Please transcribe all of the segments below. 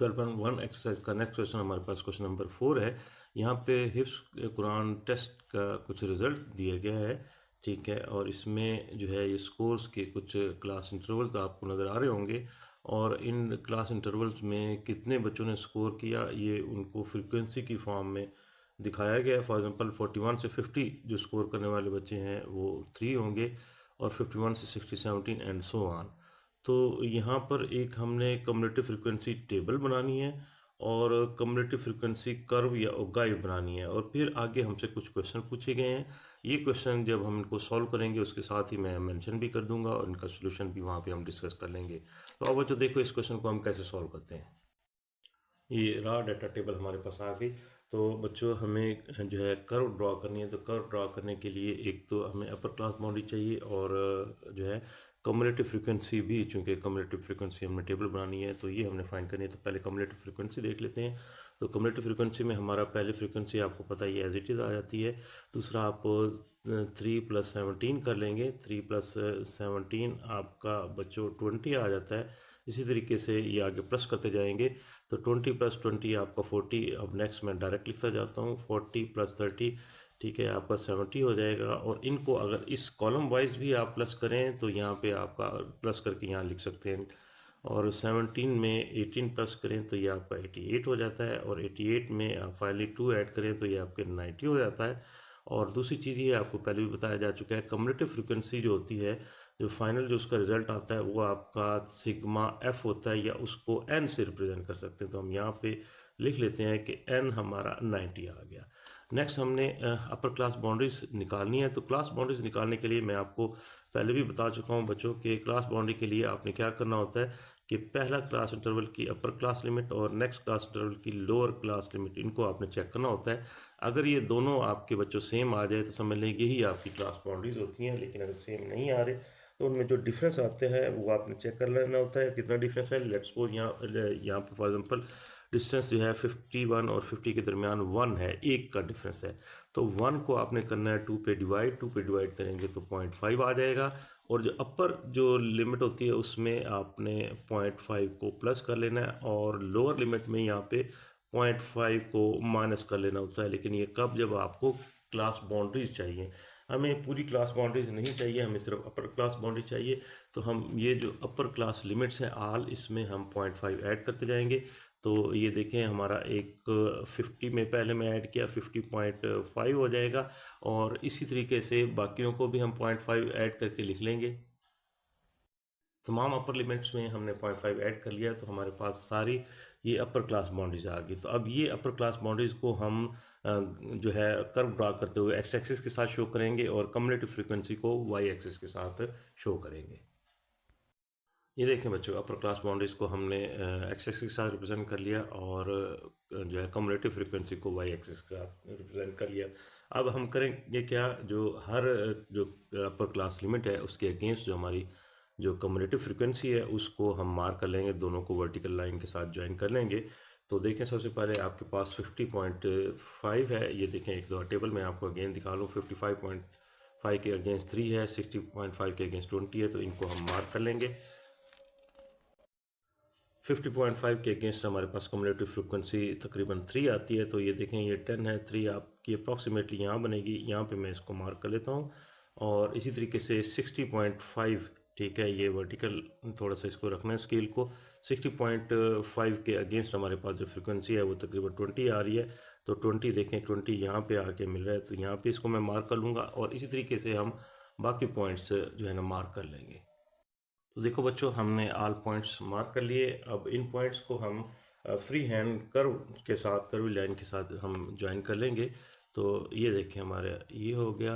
12.1 exercise का next question हमारे पास question number 4 है। यहाँ पे हिफ्ज़ कुरान टेस्ट का कुछ रिज़ल्ट दिया गया है, ठीक है। और इसमें जो है ये स्कोर्स के कुछ क्लास इंटरवल्स आपको नज़र आ रहे होंगे और इन क्लास इंटरवल्स में कितने बच्चों ने स्कोर किया ये उनको फ्रीक्वेंसी की फॉर्म में दिखाया गया है। फॉर एग्जांपल 41 से 50 जो स्कोर करने वाले बच्चे हैं वो 3 होंगे और 51 से 60 17 एंड सो ऑन। तो यहाँ पर एक हमने कम्युलेटिव फ्रीक्वेंसी टेबल बनानी है और कम्युलेटिव फ्रीक्वेंसी कर्व या उगाई बनानी है और फिर आगे हमसे कुछ क्वेश्चन पूछे गए हैं। ये क्वेश्चन जब हम इनको सॉल्व करेंगे उसके साथ ही मैं मेंशन भी कर दूंगा और इनका सोल्यूशन भी वहाँ पे हम डिस्कस कर लेंगे। तो अब बच्चों देखो इस क्वेश्चन को हम कैसे सॉल्व करते हैं। ये रहा डाटा टेबल हमारे पास आ गई। तो बच्चों हमें जो है कर्व ड्रॉ करनी है। तो कर्व ड्रॉ करने के लिए एक तो हमें अपर क्लास बाउंड्री चाहिए और जो है कम्युलेटिव फ्रीक्वेंसी भी, चूँकि कम्युलेटिव फ्रीक्वेंसी हमने टेबल बनानी है तो ये हमने फाइंड करनी है। तो पहले कम्युलेटिव फ्रीक्वेंसी देख लेते हैं। तो कम्युलेटिव फ्रीक्वेंसी में हमारा पहले फ्रीक्वेंसी आपको पता ही एज इट इज़ आ जाती है। दूसरा आप 3 + 17 कर लेंगे। 3 + 17 आपका बच्चों 20 आ जाता है। इसी तरीके से ये आगे प्लस करते जाएंगे तो 20 + 20 आपका 40। अब नेक्स्ट मैं डायरेक्ट लिखता जाता हूँ। 40 + 30 ठीक है आपका 70 हो जाएगा। और इनको अगर इस कॉलम वाइज भी आप प्लस करें तो यहाँ पे आपका प्लस करके यहाँ लिख सकते हैं। और 17 में 18 प्लस करें तो ये आपका 88 हो जाता है और 88 में आप फाइनली 2 ऐड करें तो ये आपके 90 हो जाता है। और दूसरी चीज़ ये आपको पहले भी बताया जा चुका है, कम्युलेटिव फ्रीक्वेंसी जो होती है, जो फाइनल जो उसका रिजल्ट आता है वो आपका सिग्मा एफ होता है या उसको एन से रिप्रेजेंट कर सकते हैं। तो हम यहाँ पे लिख लेते हैं कि एन हमारा 90 आ गया। नेक्स्ट हमने अपर क्लास बाउंड्रीज निकालनी है। तो क्लास बाउंड्रीज निकालने के लिए मैं आपको पहले भी बता चुका हूँ बच्चों कि क्लास बाउंड्री के लिए आपने क्या करना होता है कि पहला क्लास इंटरवल की अपर क्लास लिमिट और नेक्स्ट क्लास इंटरवल की लोअर क्लास लिमिट, इनको आपने चेक करना होता है। अगर ये दोनों आपके बच्चों सेम आ जाए तो समझ लें यही आपकी क्लास बाउंड्रीज होती हैं। लेकिन अगर सेम नहीं आ रहे तो उनमें जो डिफरेंस आते हैं वो आपने चेक कर लेना होता है कितना डिफरेंस है। लेट्स सपोज यहाँ पर फॉर एग्जांपल डिस्टेंस जो है 51 और 50 के दरमियान 1 है, एक का डिफरेंस है। तो 1 को आपने करना है 2 पे डिवाइड, 2 पे डिवाइड करेंगे तो 0.5 आ जाएगा। और जो अपर जो लिमिट होती है उसमें आपने 0.5 को प्लस कर लेना है और लोअर लिमिट में यहाँ पे 0.5 को माइनस कर लेना होता है। लेकिन ये कब, जब आपको क्लास बाउंड्रीज चाहिए। हमें पूरी क्लास बाउंड्रीज नहीं चाहिए, हमें सिर्फ अपर क्लास बाउंड्री चाहिए। तो हम ये जो अपर क्लास लिमिट्स हैं आल, इसमें हम 0.5 ऐड करते जाएंगे। तो ये देखें हमारा एक 50 में पहले मैं ऐड किया 50.5 हो जाएगा और इसी तरीके से बाकियों को भी हम 0.5 ऐड करके लिख लेंगे। तमाम अपर लिमिट्स में हमने 0.5 ऐड कर लिया तो हमारे पास सारी ये अपर क्लास बाउंड्रीज आ गई। तो अब ये अपर क्लास बाउंड्रीज को हम जो है कर्व ड्रा करते हुए एक्स एक्सिस के साथ शो करेंगे और कम्युलेटिव फ्रीक्वेंसी को वाई एक्सिस के साथ शो करेंगे। ये देखें बच्चों, अपर क्लास बाउंड्रीज को हमने एक्स एक्सिस के साथ रिप्रेजेंट कर लिया और जो है कम्युलेटिव फ्रीक्वेंसी को वाई एक्सिस के साथ रिप्रेजेंट कर लिया। अब हम करेंगे क्या, जो हर जो अपर क्लास लिमिट है उसके अगेंस्ट जो हमारी जो कम्युलेटिव फ्रीक्वेंसी है उसको हम मार्क कर लेंगे, दोनों को वर्टिकल लाइन के साथ ज्वाइन कर लेंगे। तो देखें सबसे पहले आपके पास 50.5 है। ये देखें एक दो टेबल में आपको अगेन दिखा लूँ। 55.5 के अगेंस्ट 3 है, 60.5 के अगेंस्ट 20 है। तो इनको हम मार्क कर लेंगे। 50.5 के अगेंस्ट हमारे पास कम्युलेटिव फ्रीक्वेंसी तकरीबन 3 आती है। तो ये देखें ये 10 है, 3 आपकी अप्रॉक्सीमेटली यहाँ बनेगी। यहाँ पे मैं इसको मार्क कर लेता हूँ। और इसी तरीके से 60.5, ठीक है, ये वर्टिकल थोड़ा सा इसको रखना है स्केल को। 60.5 के अगेंस्ट हमारे पास जो फ्रीक्वेंसी है वो तकरीबन 20 आ रही है। तो 20 देखें 20 यहाँ पे आके मिल रहा है तो यहाँ पे इसको मैं मार्क कर लूँगा और इसी तरीके से हम बाकी पॉइंट्स जो है ना मार्क कर लेंगे। तो देखो बच्चों, हमने ऑल पॉइंट्स मार्क कर लिए। अब इन पॉइंट्स को हम फ्री हैंड कर्व के साथ, कर्व लाइन के साथ हम ज्वाइन कर लेंगे। तो ये देखें हमारा ये हो गया,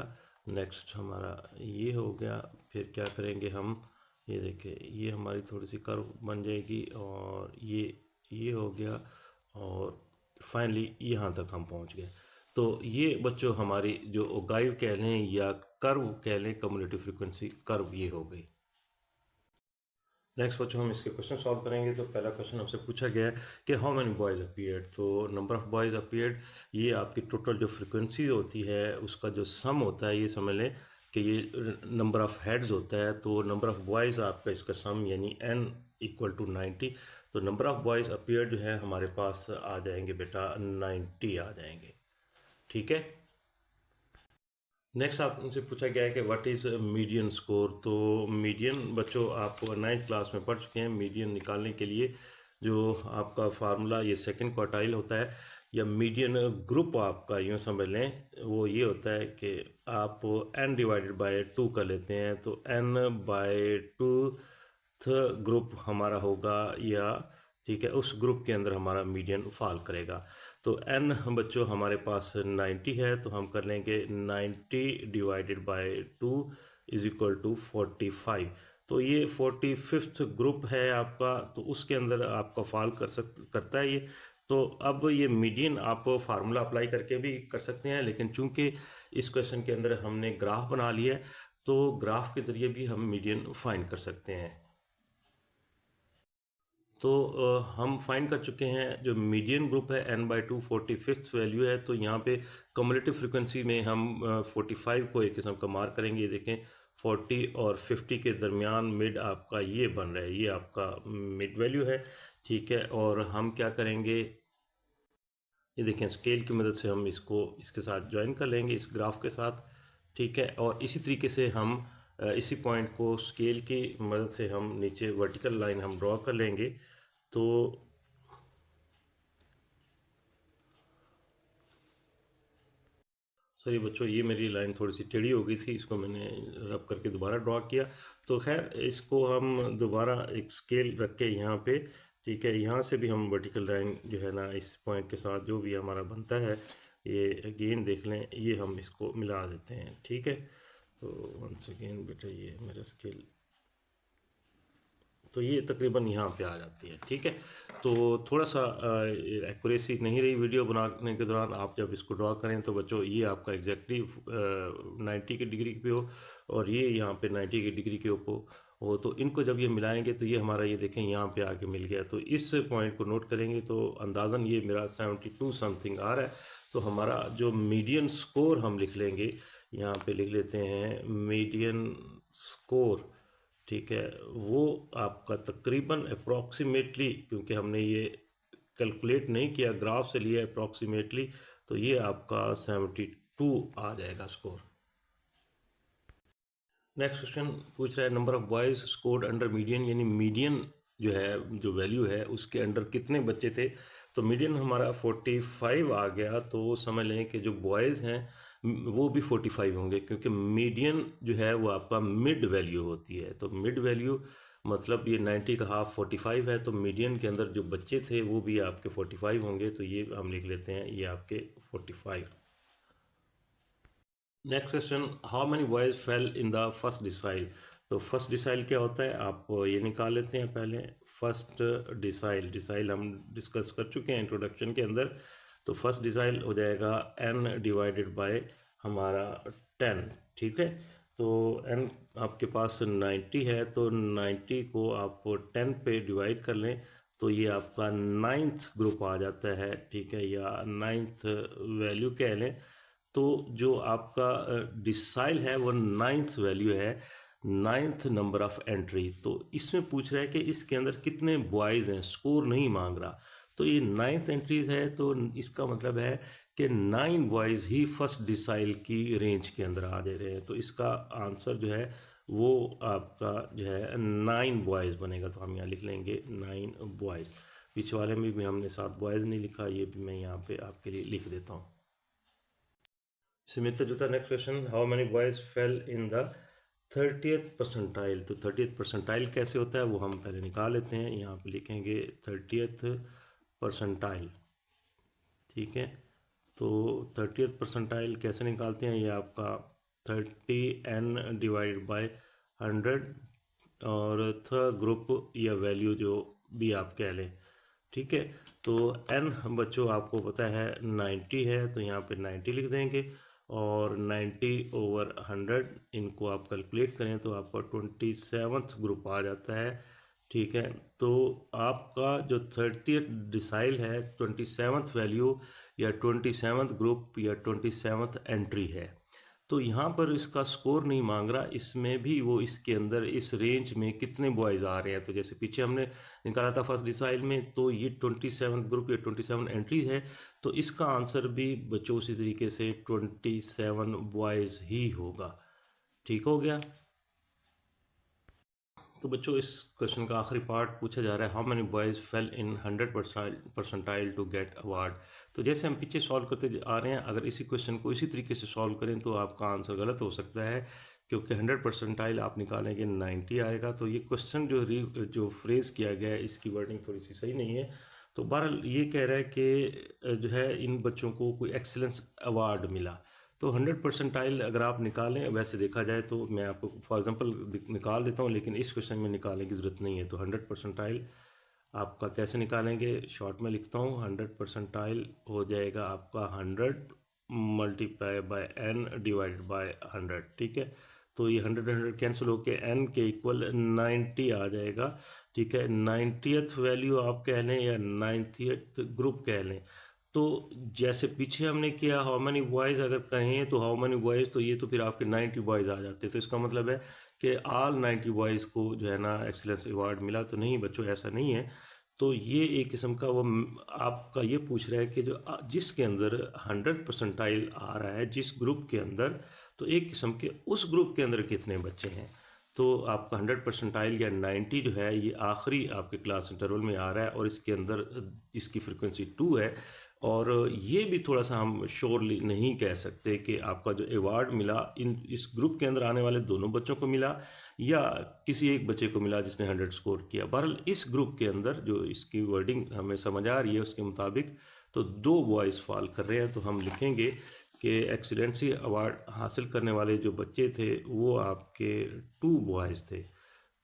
नेक्स्ट हमारा ये हो गया। फिर क्या करेंगे हम, ये देखें ये हमारी थोड़ी सी कर्व बन जाएगी और ये हो गया और फाइनली यहाँ तक हम पहुँच गए। तो ये बच्चों हमारी जो उगाइव कह लें या कर्व कह लें, कम्युलेटिव फ्रीक्वेंसी कर्व ये हो गई। नेक्स्ट बच्चों हम इसके क्वेश्चन सॉल्व करेंगे। तो पहला क्वेश्चन हमसे पूछा गया है कि हाउ मैनी बॉयज़ अपीयर्ड। तो नंबर ऑफ़ बॉयज़ अपीयर्ड, ये आपकी टोटल जो फ्रिक्वेंसी होती है उसका जो सम होता है। ये समझ लें कि ये नंबर ऑफ़ हेड्स होता है। तो नंबर ऑफ़ बॉयज़ आपका इसका सम यानी n = 90। तो नंबर ऑफ़ बॉयज़ अपीयर जो है हमारे पास आ जाएंगे बेटा 90 आ जाएंगे। ठीक है। नेक्स्ट आपसे पूछा गया है कि व्हाट इज़ मीडियन स्कोर। तो मीडियन बच्चों आप 9th क्लास में पढ़ चुके हैं। मीडियन निकालने के लिए जो आपका फार्मूला ये सेकंड क्वार्टाइल होता है या मीडियन ग्रुप आपका यूँ समझ लें, वो ये होता है कि आप n डिवाइडेड बाय 2 कर लेते हैं। तो n बाय 2 ग्रुप हमारा होगा, या ठीक है उस ग्रुप के अंदर हमारा मीडियन फॉल करेगा। तो n बच्चों हमारे पास 90 है, तो हम कर लेंगे 90 divided by 2 is equal to 45। तो ये 45th ग्रुप है आपका, तो उसके अंदर आपका फॉल करता है ये। तो अब ये मीडियन आप फार्मूला अप्लाई करके भी कर सकते हैं, लेकिन चूंकि इस क्वेश्चन के अंदर हमने ग्राफ बना लिया है, तो ग्राफ के ज़रिए भी हम मीडियन फाइंड कर सकते हैं। तो हम फाइंड कर चुके हैं जो मीडियन ग्रुप है n/2 45th वैल्यू है। तो यहाँ पे कम्युलेटिव फ्रीक्वेंसी में हम 45 को एक किस्म का मार्क करेंगे। ये देखें 40 और 50 के दरमियान मिड आपका ये बन रहा है, ये आपका मिड वैल्यू है। ठीक है, और हम क्या करेंगे, ये देखें स्केल की मदद से हम इसको इसके साथ ज्वाइन कर लेंगे इस ग्राफ के साथ। ठीक है, और इसी तरीके से हम इसी पॉइंट को स्केल की मदद से हम नीचे वर्टिकल लाइन हम ड्रॉ कर लेंगे। तो सॉरी बच्चों, ये मेरी लाइन थोड़ी सी टेढ़ी हो गई थी, इसको मैंने रब करके दोबारा ड्रॉ किया। तो खैर इसको हम दोबारा एक स्केल रख के यहाँ पे, ठीक है, यहाँ से भी हम वर्टिकल लाइन जो है ना इस पॉइंट के साथ जो भी हमारा बनता है, ये अगेन देख लें, ये हम इसको मिला देते हैं। ठीक है, तो वंस अगेन बेटा ये मेरा स्केल, तो ये तकरीबन यहाँ पे आ जाती है। ठीक है, तो थोड़ा सा एक्यूरेसी नहीं रही वीडियो बनाने के दौरान। आप जब इसको ड्रॉ करें तो बच्चों ये आपका एग्जैक्टली 90 की डिग्री पे हो, और ये यहाँ पे 90 की डिग्री के ऊपर हो। तो इनको जब ये मिलाएंगे तो ये हमारा, ये देखें यहाँ पे आके मिल गया। तो इस पॉइंट को नोट करेंगे तो अंदाज़न ये मेरा 72 समथिंग आ रहा है। तो हमारा जो मीडियन स्कोर हम लिख लेंगे, यहाँ पे लिख लेते हैं मीडियन स्कोर। ठीक है, वो आपका तकरीबन अप्रॉक्सीमेटली, क्योंकि हमने ये कैलकुलेट नहीं किया, ग्राफ से लिया अप्रॉक्सीमेटली, तो ये आपका 72 आ जाएगा स्कोर। नेक्स्ट क्वेश्चन पूछ रहा है number of boys scored under median, यानी मीडियन जो है, जो वैल्यू है उसके अंडर कितने बच्चे थे। तो मीडियन हमारा 45 आ गया। तो समझ लें कि जो बॉयज़ हैं वो भी 45 होंगे, क्योंकि मीडियन जो है वो आपका मिड वैल्यू होती है। तो मिड वैल्यू मतलब ये 90 का हाफ 45 है, तो मीडियन के अंदर जो बच्चे थे वो भी आपके 45 होंगे। तो ये हम लिख लेते हैं, ये आपके 45। Next question, how many boys fail in the first decile. तो फर्स्ट डिसाइल क्या होता है, आप ये निकाल लेते हैं पहले। फर्स्ट डिसाइल, डिसाइल हम डिस्कस कर चुके हैं इंट्रोडक्शन के अंदर। तो फर्स्ट डिसाइल हो जाएगा n डिवाइडेड बाय हमारा 10। ठीक है, तो n आपके पास 90 है, तो 90 को आप 10 पे डिवाइड कर लें, तो ये आपका 9th ग्रुप आ जाता है। ठीक है, या 9th वैल्यू कह लें। तो जो आपका डिसाइल है वो 9th वैल्यू है, 9th नंबर ऑफ एंट्री। तो इसमें पूछ रहा है कि इसके अंदर कितने बॉयज़ हैं, स्कोर नहीं मांग रहा। तो ये 9th एंट्रीज है, तो इसका मतलब है कि 9 बॉयज़ ही फर्स्ट डिसाइल की रेंज के अंदर आ जा रहे हैं। तो इसका आंसर जो है वो आपका जो है 9 बॉयज़ बनेगा। तो हम यहाँ लिख लेंगे 9 बॉयज़। पीछे वाले में भी हमने 7 बॉयज़ नहीं लिखा, ये भी मैं यहाँ पे आपके लिए लिख देता हूँ। सिमिलर जो था next question, how many boys fail in the 30th percentile. तो 30th परसेंटाइल कैसे होता है वो हम पहले निकाल लेते हैं। यहाँ पे लिखेंगे 30th परसेंटाइल। ठीक है, तो 30th परसेंटाइल कैसे निकालते हैं, ये आपका 30n डिवाइडेड बाय 100 और थर्ड ग्रुप या वैल्यू जो भी आप कह लें। ठीक है, तो n बच्चों आपको पता है 90 है, तो यहाँ पे 90 लिख देंगे, और 90 ओवर 100 इनको आप कैलकुलेट करें तो आपका 27th ग्रुप आ जाता है। ठीक है, तो आपका जो 30th डिसाइल है 27th वैल्यू या 27th ग्रुप या 27th एंट्री है। तो यहाँ पर इसका स्कोर नहीं मांग रहा, इसमें भी वो इसके अंदर इस रेंज में कितने बॉयज़ आ रहे हैं। तो जैसे पीछे हमने निकाला था फर्स्ट डिसाइल में, तो ये 27 ग्रुप या 27 एंट्रीज है, तो इसका आंसर भी बच्चों उसी तरीके से 27 बॉयज़ ही होगा। ठीक हो गया। तो बच्चों इस क्वेश्चन का आखिरी पार्ट पूछा जा रहा है, how many boys fail in 100 percentile to get award. तो जैसे हम पीछे सॉल्व करते आ रहे हैं, अगर इसी क्वेश्चन को इसी तरीके से सॉल्व करें तो आपका आंसर गलत हो सकता है, क्योंकि 100 परसेंटाइल आप निकालेंगे 90 आएगा। तो ये क्वेश्चन जो फ्रेज़ किया गया है, इसकी वर्डिंग थोड़ी सी सही नहीं है। तो बहरहाल ये कह रहा है कि जो है इन बच्चों को कोई एक्सीलेंस अवार्ड मिला। तो 100 परसेंटाइल अगर आप निकालें, वैसे देखा जाए तो मैं आपको फॉर एग्जांपल निकाल देता हूँ, लेकिन इस क्वेश्चन में निकालने की ज़रूरत नहीं है। तो 100 परसेंटाइल आपका कैसे निकालेंगे, शॉर्ट में लिखता हूँ। 100 परसेंटाइल हो जाएगा आपका 100 multiply by n divided by 100। ठीक है, तो ये 100 कैंसिल होकर n के इक्वल 90 आ जाएगा। ठीक है, 90th वैल्यू आप कह लें या 90th ग्रुप कह लें। तो जैसे पीछे हमने किया हाउ मैनी बॉयज़ अगर कहें तो हाउ मैनी बॉयज़, तो ये तो फिर आपके 90 बॉयज़ आ जाते। तो इसका मतलब है कि ऑल 90 बॉयज़ को जो है ना एक्सीलेंस अवार्ड मिला। तो नहीं बच्चों, ऐसा नहीं है। तो ये एक किस्म का वो आपका ये पूछ रहा है कि जो जिसके अंदर 100 परसेंटाइल आ रहा है जिस ग्रुप के अंदर, तो एक किस्म के उस ग्रुप के अंदर कितने बच्चे हैं। तो आपका 100 परसेंटाइल या 90 जो है ये आखिरी आपके क्लास इंटरवल में आ रहा है, और इसके अंदर इसकी फ्रिक्वेंसी 2 है। और ये भी थोड़ा सा हम श्योरली नहीं कह सकते कि आपका जो अवार्ड मिला इस ग्रुप के अंदर आने वाले दोनों बच्चों को मिला या किसी एक बच्चे को मिला जिसने 100 स्कोर किया। बहरहाल इस ग्रुप के अंदर जो इसकी वर्डिंग हमें समझ आ रही है उसके मुताबिक तो 2 बॉयज़ फॉल कर रहे हैं। तो हम लिखेंगे कि एक्सीलेंसी अवार्ड हासिल करने वाले जो बच्चे थे वो आपके 2 बॉयज़ थे।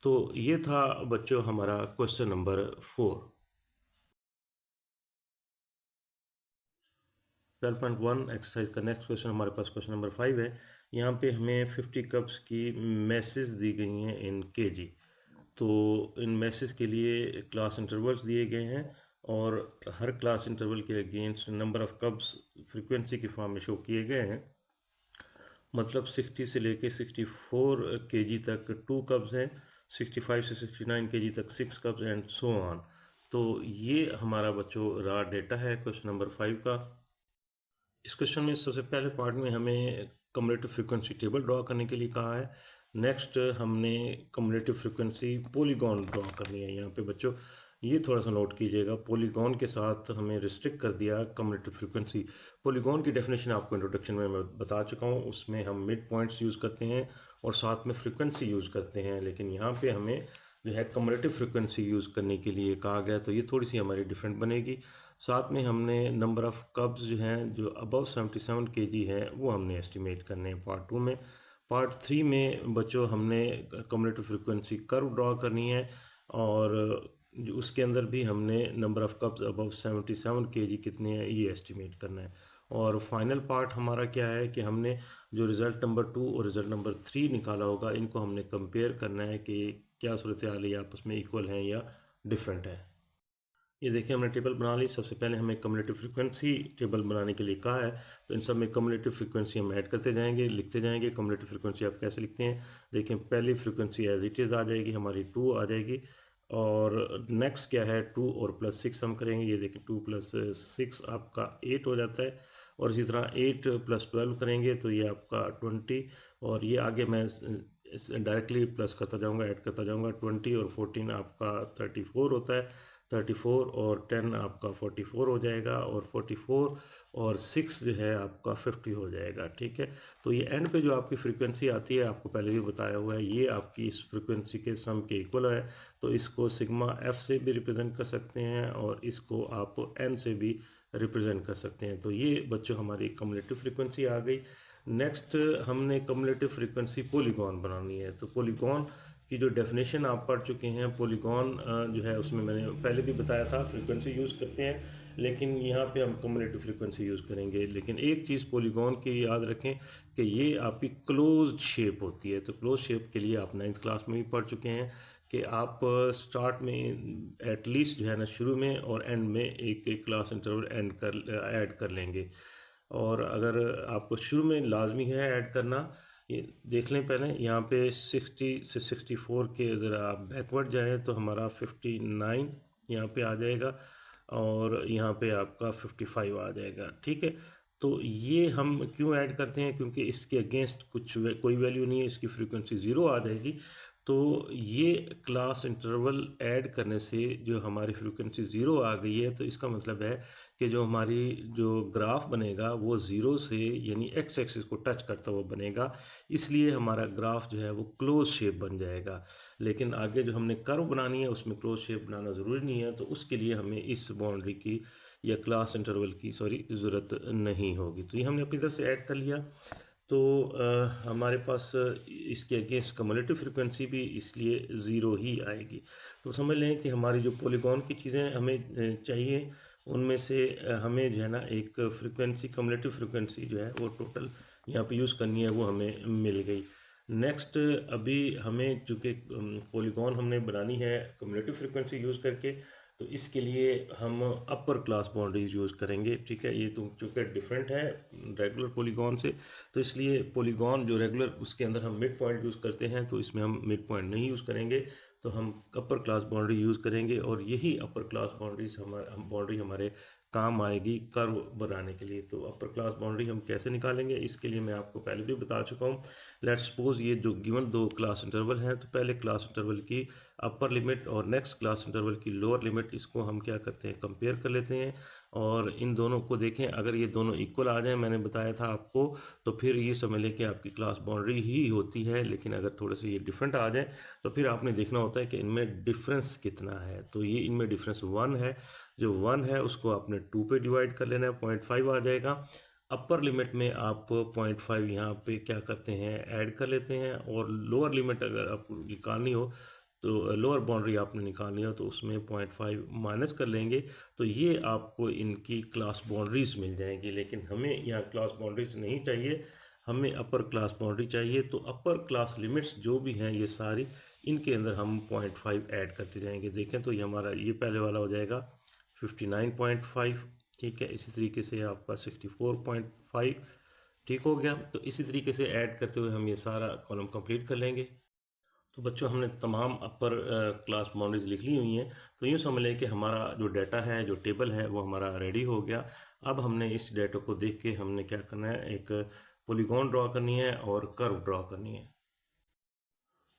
तो ये था बच्चों हमारा क्वेश्चन नंबर 4। 12.1 एक्सरसाइज का नेक्स्ट क्वेश्चन हमारे पास क्वेश्चन नंबर 5 है। यहाँ पे हमें 50 कप्स की मैसेज दी गई हैं इन केजी। तो इन मैसेज के लिए क्लास इंटरवल्स दिए गए हैं, और हर क्लास इंटरवल के against number of cups frequency की फॉर्म में शो किए गए हैं। मतलब 60 से लेके 64 केजी तक 2 कप्स हैं, 65 से 69 केजी तक 6 कप्स एंड सो ऑन। तो ये हमारा बच्चों रॉ डेटा है क्वेश्चन नंबर 5 का। इस क्वेश्चन में सबसे पहले पार्ट में हमें कम्युलेटिव फ्रीक्वेंसी टेबल ड्रॉ करने के लिए कहा है। नेक्स्ट हमने कम्युलेटिव फ्रीक्वेंसी पॉलीगॉन ड्रॉ करनी है। यहाँ पे बच्चों ये थोड़ा सा नोट कीजिएगा, पॉलीगॉन के साथ हमें रिस्ट्रिक्ट कर दिया कम्युलेटिव फ्रीक्वेंसी। पॉलीगॉन की डेफिनेशन आपको इंट्रोडक्शन में मैं बता चुका हूँ, उसमें हम मिड पॉइंट्स यूज़ करते हैं और साथ में फ्रीक्वेंसी यूज़ करते हैं। लेकिन यहाँ पर हमें जो है कम्युलेटिव फ्रीक्वेंसी यूज़ करने के लिए कहा गया, तो ये थोड़ी सी हमारी डिफरेंट बनेगी। साथ में हमने नंबर ऑफ़ कप्स जो हैं जो अबव 77 केजी हैं वो हमने एस्टिमेट करने हैं पार्ट 2 में। पार्ट 3 में बच्चों हमने कम्युलेटिव फ्रीक्वेंसी कर्व ड्रॉ करनी है, और उसके अंदर भी हमने number of cups above 77 KG कितने हैं ये एस्टिमेट करना है। और फाइनल पार्ट हमारा क्या है कि हमने जो रिज़ल्ट नंबर 2 और रिज़ल्ट नंबर 3 निकाला होगा, इनको हमने कंपेयर करना है कि क्या सूरत हाल है, आपस में इक्वल हैं या डिफरेंट है। ये देखिए हमने टेबल बना ली। सबसे पहले हमें कम्युलेटिव फ्रीक्वेंसी टेबल बनाने के लिए कहा है, तो इन सब में कम्युलेटिव फ्रीक्वेंसी हम ऐड करते जाएंगे, लिखते जाएंगे। कम्युलेटिव फ्रीक्वेंसी आप कैसे लिखते हैं, देखें पहली फ्रीक्वेंसी एज इट इज़ आ जाएगी हमारी 2 आ जाएगी, और नेक्स्ट क्या है 2 और प्लस 6 हम करेंगे। ये देखें 2 प्लस 6 आपका 8 हो जाता है, और इसी तरह 8 प्लस 12 करेंगे तो ये आपका 20, और ये आगे मैं डायरेक्टली प्लस करता जाऊँगा, ऐड करता जाऊँगा। 20 और 14 आपका 34 होता है, 34 और 10 आपका 44 हो जाएगा, और 44 और 6 जो है आपका 50 हो जाएगा। ठीक है, तो ये एंड पे जो आपकी फ्रीक्वेंसी आती है, आपको पहले भी बताया हुआ है, ये आपकी इस फ्रीक्वेंसी के सम के इक्वल है। तो इसको सिग्मा एफ से भी रिप्रेजेंट कर सकते हैं, और इसको आप एन से भी रिप्रेजेंट कर सकते हैं। तो ये बच्चों हमारी कम्युलेटिव फ्रीक्वेंसी आ गई। नेक्स्ट हमने कम्युलेटिव फ्रीक्वेंसी पॉलीगॉन बनानी है। तो पॉलीगॉन की जो डेफिनेशन आप पढ़ चुके हैं, पॉलीगॉन जो है उसमें मैंने पहले भी बताया था फ्रीक्वेंसी यूज़ करते हैं, लेकिन यहाँ पे हम कम्युलेटिव फ्रीक्वेंसी यूज़ करेंगे। लेकिन एक चीज़ पॉलीगॉन की याद रखें कि ये आपकी क्लोज शेप होती है। तो क्लोज शेप के लिए आप 9th क्लास में भी पढ़ चुके हैं कि आप स्टार्ट में एटलीस्ट जो है ना शुरू में और एंड में एक एक क्लास इंटरवल ऐड कर लेंगे। और अगर आपको शुरू में लाजमी है ऐड करना, ये देख लें पहले यहाँ पे 60 से 64 के अगर आप बैकवर्ड जाएँ तो हमारा 59 यहाँ पे आ जाएगा और यहाँ पे आपका 55 आ जाएगा, ठीक है। तो ये हम क्यों ऐड करते हैं, क्योंकि इसके अगेंस्ट कोई वैल्यू नहीं है, इसकी फ्रीक्वेंसी ज़ीरो आ जाएगी। तो ये क्लास इंटरवल ऐड करने से जो हमारी फ्रीक्वेंसी ज़ीरो आ गई है, तो इसका मतलब है कि जो हमारी जो ग्राफ बनेगा वो ज़ीरो से यानी एक्स एक्सिस को टच करता हुआ बनेगा, इसलिए हमारा ग्राफ जो है वो क्लोज शेप बन जाएगा। लेकिन आगे जो हमने कर्व बनानी है उसमें क्लोज शेप बनाना ज़रूरी नहीं है, तो उसके लिए हमें इस बाउंड्री की या क्लास इंटरवल की ज़रूरत नहीं होगी। तो ये हमने अपनी तरफ से ऐड कर लिया। तो हमारे पास इसके अगेंस्ट कम्युलेटिव फ्रिक्वेंसी भी इसलिए ज़ीरो ही आएगी। तो समझ लें कि हमारी जो पॉलीगॉन की चीज़ें हमें चाहिए, उनमें से हमें जो है ना एक फ्रिक्वेंसी कम्युलेटिव फ्रिक्वेंसी जो है वो टोटल यहाँ पे यूज़ करनी है, वो हमें मिल गई। नेक्स्ट अभी हमें चूँकि पॉलीगॉन हमने बनानी है कम्युलेटिव फ्रिक्वेंसी यूज़ करके, तो इसके लिए हम अपर क्लास बाउंड्रीज यूज़ करेंगे, ठीक है। ये तो चूँकि डिफरेंट है रेगुलर पॉलीगॉन से, तो इसलिए पॉलीगॉन जो रेगुलर उसके अंदर हम मिड पॉइंट यूज़ करते हैं, तो इसमें हम मिड पॉइंट नहीं यूज़ करेंगे, तो हम अपर क्लास बाउंड्री यूज़ करेंगे। और यही अपर क्लास बाउंड्रीज बाउंड्री हमारे काम आएगी कर्व बनाने के लिए। तो अपर क्लास बाउंड्री हम कैसे निकालेंगे, इसके लिए मैं आपको पहले भी बता चुका हूँ। लेट्स सपोज ये जो गिवन दो क्लास इंटरवल हैं, तो पहले क्लास इंटरवल की अपर लिमिट और नेक्स्ट क्लास इंटरवल की लोअर लिमिट, इसको हम क्या करते हैं, कंपेयर कर लेते हैं। और इन दोनों को देखें, अगर ये दोनों इक्वल आ जाएं, मैंने बताया था आपको, तो फिर ये समझ लें कि आपकी क्लास बाउंड्री ही होती है। लेकिन अगर थोड़े से ये डिफरेंट आ जाए, तो फिर आपने देखना होता है कि इनमें डिफरेंस कितना है। तो ये इनमें डिफरेंस 1 है, जो 1 है उसको आपने 2 पे डिवाइड कर लेना है, 0.5 आ जाएगा। अपर लिमिट में आप 0.5 यहाँ पे क्या करते हैं, ऐड कर लेते हैं। और लोअर लिमिट अगर आपको निकालनी हो, तो लोअर बाउंड्री आपने निकालनी हो, तो उसमें 0.5 माइनस कर लेंगे, तो ये आपको इनकी क्लास बाउंड्रीज मिल जाएंगी। लेकिन हमें यहाँ क्लास बाउंड्रीज नहीं चाहिए, हमें अपर क्लास बाउंड्री चाहिए। तो अपर क्लास लिमिट्स जो भी हैं ये सारी, इनके अंदर हम 0.5 ऐड करते जाएंगे। देखें तो ये हमारा ये पहले वाला हो जाएगा 59.5, ठीक है। इसी तरीके से आपका 64.5, ठीक हो गया। तो इसी तरीके से ऐड करते हुए हम ये सारा कॉलम कंप्लीट कर लेंगे। तो बच्चों हमने तमाम अपर क्लास बाउंड्रीज लिख ली हुई हैं। तो यूँ समझ लें कि हमारा जो डाटा है, जो टेबल है, वो हमारा रेडी हो गया। अब हमने इस डाटा को देख के हमने क्या करना है, एक पॉलीगॉन ड्रॉ करनी है और कर्व ड्रॉ करनी है।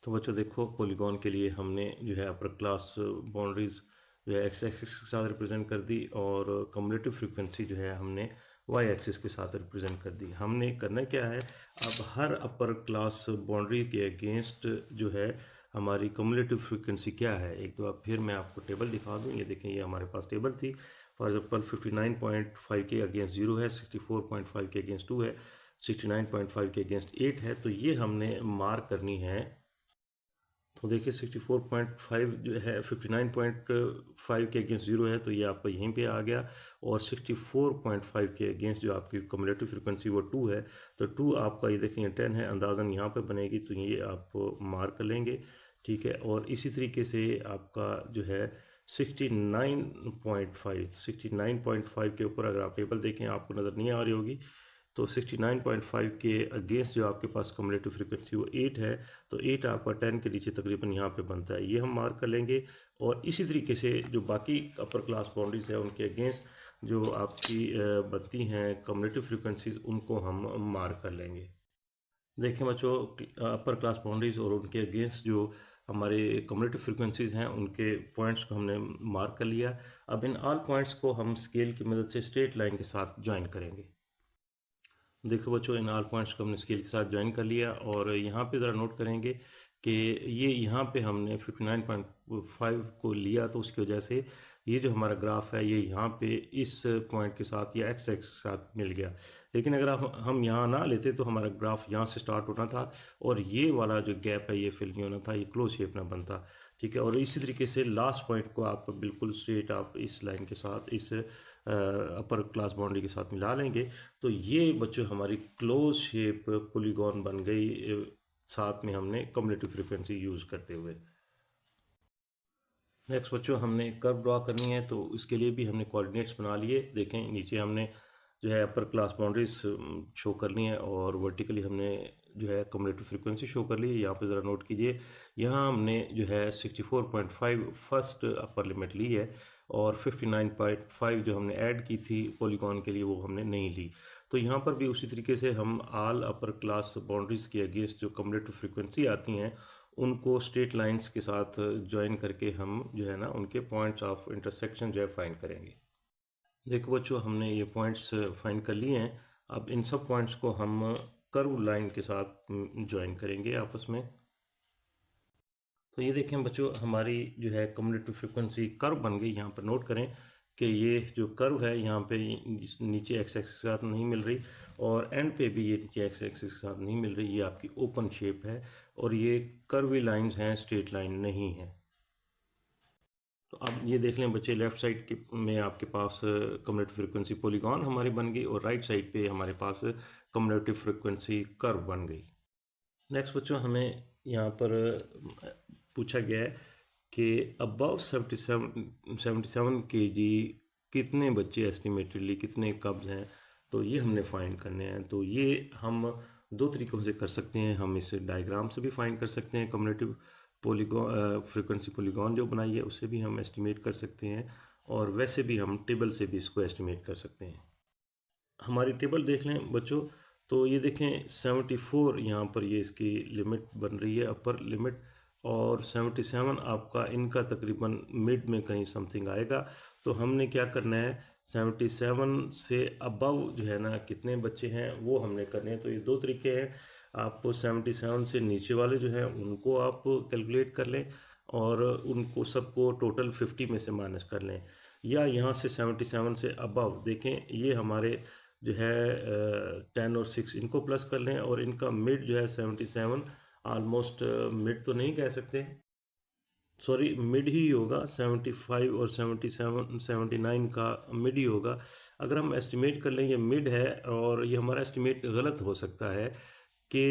तो बच्चों देखो, पॉलीगॉन के लिए हमने जो है अपर क्लास बाउंड्रीज जो है एक्स एक्सिस के साथ रिप्रेजेंट कर दी, और कम्युलेटिव फ्रीक्वेंसी जो है हमने वाई एक्सिस के साथ रिप्रेजेंट कर दी। हमने करना क्या है, अब हर अपर क्लास बाउंड्री के अगेंस्ट जो है हमारी कम्युलेटिव फ्रीक्वेंसी क्या है, एक तो अब फिर मैं आपको टेबल दिखा दूँ। ये देखें, ये हमारे पास टेबल थी। फॉर एग्जाम्पल 59.5 के अगेंस्ट 0 है, 64.5 के अगेंस्ट 2 है, 69.5 के अगेंस्ट 8 है। तो ये हमने मार्क करनी है। तो देखिए 64.5 जो है 59.5 के अगेंस्ट 0 है, तो ये आपका यहीं पे आ गया। और 64.5 के अगेंस्ट जो आपकी कम्युलेटिव फ्रिक्वेंसी वो 2 है, तो 2 आपका ये देखेंगे 10 है, अंदाज़न यहाँ पे बनेगी, तो ये आप मार्क कर लेंगे, ठीक है। और इसी तरीके से आपका जो है 69.5 के ऊपर अगर आप टेबल देखें, आपको नज़र नहीं आ रही होगी, तो 69.5 के अगेंस्ट जो आपके पास कम्युलेटिव फ्रिक्वेंसी वो 8 है, तो 8 आपका 10 के नीचे तकरीबन यहाँ पे बनता है, ये हम मार्क कर लेंगे। और इसी तरीके से जो बाकी अपर क्लास बाउंड्रीज है उनके अगेंस्ट जो आपकी बनती हैं कम्युलेटिव फ्रिक्वेंसीज, उनको हम मार्क कर लेंगे। देखें बच्चों, अपर क्लास बाउंड्रीज और उनके अगेंस्ट जो हमारे कम्युलेटिव फ्रिक्वेंसीज हैं, उनके पॉइंट्स को हमने मार्क कर लिया। अब इन ऑल पॉइंट्स को हम स्केल की मदद से स्ट्रेट लाइन के साथ ज्वाइन करेंगे। देखो बच्चों, इन ऑल पॉइंट्स को हमने स्केल के साथ ज्वाइन कर लिया, और यहाँ पे ज़रा नोट करेंगे कि ये यहाँ पे हमने 59.5 को लिया, तो उसकी वजह से ये जो हमारा ग्राफ है ये यहाँ पे इस पॉइंट के साथ या एक्स एक्स के साथ मिल गया। लेकिन अगर हम यहाँ ना लेते तो हमारा ग्राफ यहाँ से स्टार्ट होना था, और ये वाला जो गैप है ये फिल नहीं होना था, ये क्लोज शेप ना बनता, ठीक है। और इसी तरीके से लास्ट पॉइंट को आप बिल्कुल स्ट्रेट आप इस लाइन के साथ, इस अपर क्लास बाउंड्री के साथ मिला लेंगे, तो ये बच्चों हमारी क्लोज शेप पॉलीगॉन बन गई, साथ में हमने कम्युलेटिव फ्रीक्वेंसी यूज़ करते हुए। नेक्स्ट बच्चों, हमने कर्व ड्रॉ करनी है, तो इसके लिए भी हमने कोऑर्डिनेट्स बना लिए। देखें नीचे हमने जो है अपर क्लास बाउंड्रीज शो करनी है और वर्टिकली हमने जो है कम्युलेटिव फ्रीक्वेंसी शो कर ली है। यहाँ पे ज़रा नोट कीजिए, यहाँ हमने जो है 64.5 फर्स्ट अपर लिमिट ली है और 59.5 जो हमने ऐड की थी पॉलीगॉन के लिए वो हमने नहीं ली। तो यहाँ पर भी उसी तरीके से हम ऑल अपर क्लास बाउंड्रीज़ के अगेंस्ट जो कम्युलेटिव फ्रीक्वेंसी आती हैं उनको स्ट्रेट लाइंस के साथ ज्वाइन करके हम जो है ना उनके पॉइंट्स ऑफ इंटरसेक्शन जो है फाइंड करेंगे। देखो बच्चों, हमने ये पॉइंट्स फाइंड कर लिए हैं। अब इन सब पॉइंट्स को हम कर्व लाइन के साथ ज्वाइन करेंगे आपस में। तो ये देखें बच्चों, हमारी जो है कम्युलेटिव फ्रीक्वेंसी कर्व बन गई। यहाँ पर नोट करें कि ये जो कर्व है यहाँ पे नीचे एक्स एक्सिस के साथ नहीं मिल रही और एंड पे भी ये नीचे एक्स एक्सिस के साथ नहीं मिल रही। ये आपकी ओपन शेप है और ये कर्वी लाइंस हैं, स्ट्रेट लाइन नहीं है। तो अब ये देख लें बच्चे, लेफ़्ट साइड के में आपके पास कम्युलेटिव फ्रीक्वेंसी पॉलीगॉन हमारी बन गई और राइट साइड पे हमारे पास कम्युलेटिव फ्रीक्वेंसी कर्व बन गई। नेक्स्ट बच्चों, हमें यहाँ पर पूछा गया है कि अबव 77 केजी कितने बच्चे एस्टिमेटेडली कितने कब्ज़ हैं, तो ये हमने फाइंड करने हैं। तो ये हम दो तरीक़ों से कर सकते हैं। हम इसे डायग्राम से भी फाइंड कर सकते हैं, कम्युलेटिव पॉलीगॉन फ्रीक्वेंसी पॉलीगॉन जो बनाई है उससे भी हम एस्टिमेट कर सकते हैं और वैसे भी हम टेबल से भी इसको एस्टिमेट कर सकते हैं। हमारी टेबल देख लें बच्चों, तो ये देखें 74 यहाँ पर ये इसकी लिमिट बन रही है, अपर लिमिट, और 77 आपका इनका तकरीबन मिड में कहीं समथिंग आएगा। तो हमने क्या करना है, 77 से अबव जो है ना कितने बच्चे हैं वो हमने करने हैं। तो ये दो तरीके हैं, आप 77 से नीचे वाले जो हैं उनको आप कैलकुलेट कर लें और उनको सबको टोटल 50 में से माइनस कर लें, या यहाँ से 77 से अबव देखें ये हमारे जो है 10 और 6 इनको प्लस कर लें और इनका मिड जो है 77, ऑलमोस्ट मिड तो नहीं कह सकते, सॉरी मिड ही होगा, 75 और 77 79 का मिड ही होगा। अगर हम एस्टिमेट कर लें ये मिड है और ये हमारा एस्टिमेट गलत हो सकता है कि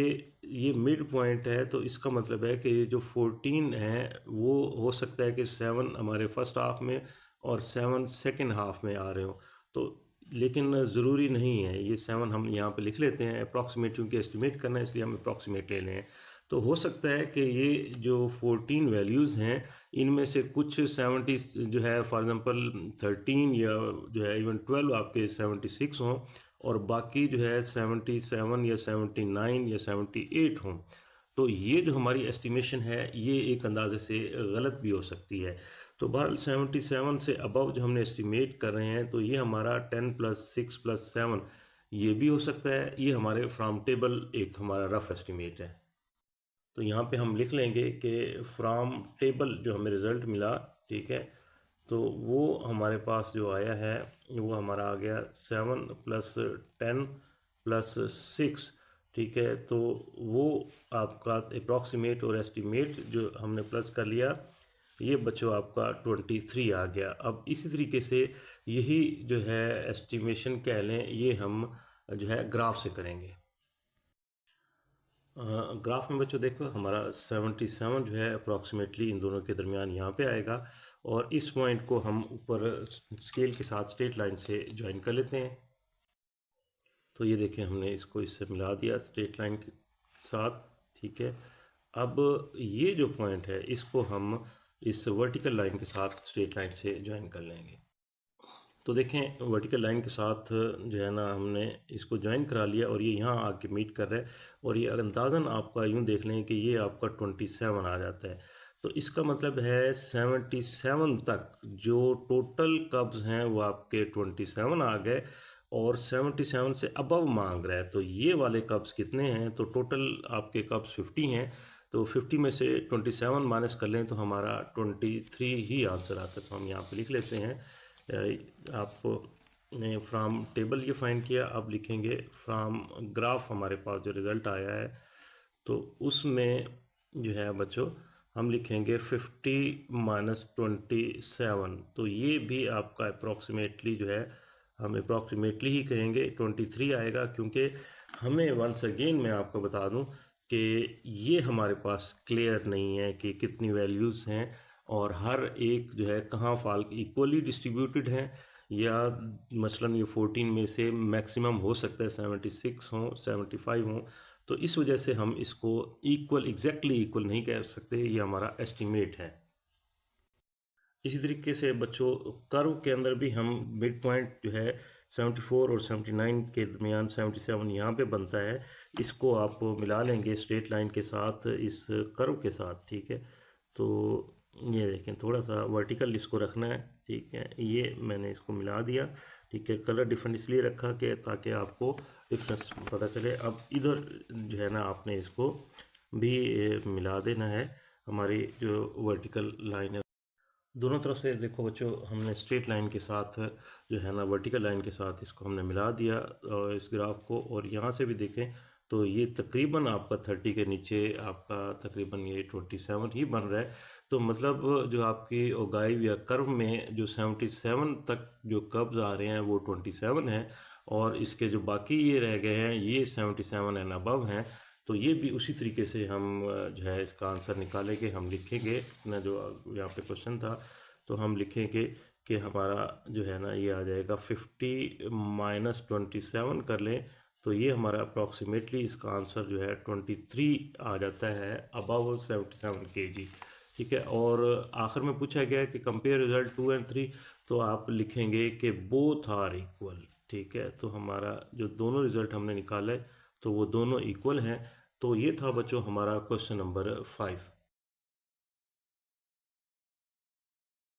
ये मिड पॉइंट है, तो इसका मतलब है कि ये जो 14 है वो हो सकता है कि 7 हमारे फर्स्ट हाफ में और 7 सेकंड हाफ में आ रहे हो। तो लेकिन ज़रूरी नहीं है, ये 7 हम यहाँ पे लिख लेते हैं अप्रॉक्सीमेट, चूँकि एस्टिमेट करना है इसलिए हम अप्रॉक्सीमेट ले लें। तो हो सकता है कि ये जो 14 वैल्यूज़ हैं इनमें से कुछ 70 जो है फॉर एग्ज़ाम्पल 13 या जो है इवन 12 आपके 76 हों और बाकी जो है 77 या 79 या 78 हों। तो ये जो हमारी एस्टिमेशन है ये एक अंदाजे से गलत भी हो सकती है। तो बहरहाल 77 से अबव जो हमने एस्टिमेट कर रहे हैं तो ये हमारा 10 + 6 + 7 ये भी हो सकता है। ये हमारे फ्रॉम टेबल एक हमारा रफ़ एस्टिमेट है। तो यहाँ पे हम लिख लेंगे कि फ्रॉम टेबल जो हमें रिज़ल्ट मिला, ठीक है, तो वो हमारे पास जो आया है वो हमारा आ गया 7 + 10 + 6, ठीक है। तो वो आपका अप्रॉक्सीमेट और एस्टिमेट जो हमने प्लस कर लिया, ये बच्चों आपका 23 आ गया। अब इसी तरीके से यही जो है एस्टिमेशन कह लें, ये हम जो है ग्राफ से करेंगे। ग्राफ में बच्चों देखो हमारा 77 जो है अप्रॉक्सीमेटली इन दोनों के दरमियान यहाँ पे आएगा और इस पॉइंट को हम ऊपर स्केल के साथ स्ट्रेट लाइन से ज्वाइन कर लेते हैं। तो ये देखें हमने इसको इससे मिला दिया स्ट्रेट लाइन के साथ, ठीक है। अब ये जो पॉइंट है इसको हम इस वर्टिकल लाइन के साथ स्ट्रेट लाइन से ज्वाइन कर लेंगे। तो देखें वर्टिकल लाइन के साथ जो है ना हमने इसको ज्वाइन करा लिया और ये यहाँ आके मीट कर रहा है और ये अंदाज़न आपका यूँ देख लें कि ये आपका 27 आ जाता है। तो इसका मतलब है 77 तक जो टोटल कब्ज़ हैं वो आपके 27 आ गए और 77 से अबव मांग रहा है। तो ये वाले कब्ज़ कितने हैं, तो टोटल आपके कब्ज़ 50 हैं। तो 50 में से 27 माइनस कर लें तो हमारा 23 ही आंसर आता है। तो हम यहाँ पे लिख लेते हैं, आपने फ्रॉम टेबल ये फाइंड किया, अब लिखेंगे फ्रॉम ग्राफ हमारे पास जो रिज़ल्ट आया है तो उसमें जो है बच्चों हम लिखेंगे 50 - 27। तो ये भी आपका अप्रॉक्सीमेटली जो है हम अप्रॉक्सीमेटली ही कहेंगे 23 आएगा, क्योंकि हमें वंस अगेन मैं आपको बता दूं कि ये हमारे पास क्लियर नहीं है कि कितनी वैल्यूज़ हैं और हर एक जो है कहाँ फॉल्ट इक्वली डिस्ट्रीब्यूटेड हैं या मसलन ये 14 में से मैक्सिमम हो सकता है 76 हों, 75 हों, तो इस वजह से हम इसको इक्वल, एग्जैक्टली इक्वल नहीं कह सकते, ये हमारा एस्टिमेट है। इसी तरीके से बच्चों कर्व के अंदर भी हम मिड पॉइंट जो है 74 और 79 के दरमियान 77 यहाँ पे बनता है, इसको आप मिला लेंगे स्ट्रेट लाइन के साथ, इस कर्व के साथ, ठीक है। तो ये देखें, थोड़ा सा वर्टिकल इसको रखना है, ठीक है। ये मैंने इसको मिला दिया, ठीक है। कलर डिफरेंट इसलिए रखा कि ताकि आपको डिफरेंस पता चले। अब इधर जो है ना आपने इसको भी मिला देना है, हमारी जो वर्टिकल लाइन है। दोनों तरफ से देखो बच्चों, हमने स्ट्रेट लाइन के साथ जो है ना वर्टिकल लाइन के साथ इसको हमने मिला दिया इस ग्राफ को। और यहाँ से भी देखें तो ये तकरीबन आपका 30 के नीचे आपका तकरीबन ये 27 ही बन रहा है। तो मतलब जो आपकी ओगाइव या कर्व में जो 77 तक जो कर्व्स आ रहे हैं वो 27 है, और इसके जो बाकी ये रह गए हैं ये 77 एंड अबव हैं। तो ये भी उसी तरीके से हम जो है इसका आंसर निकालेंगे, हम लिखेंगे अपना जो यहाँ पे क्वेश्चन था, तो हम लिखेंगे कि हमारा जो है ना ये आ जाएगा 50 माइनस 27 कर लें, तो ये हमारा अप्रॉक्सीमेटली इसका आंसर जो है 23 आ जाता है, अबव 77 kg, ठीक है। और आखिर में पूछा गया है कि कंपेयर रिजल्ट 2 एंड 3, तो आप लिखेंगे कि बोथ आर इक्वल, ठीक है। तो हमारा जो दोनों रिजल्ट हमने निकाला है तो वो दोनों इक्वल हैं। तो ये था बच्चों हमारा क्वेश्चन नंबर 5।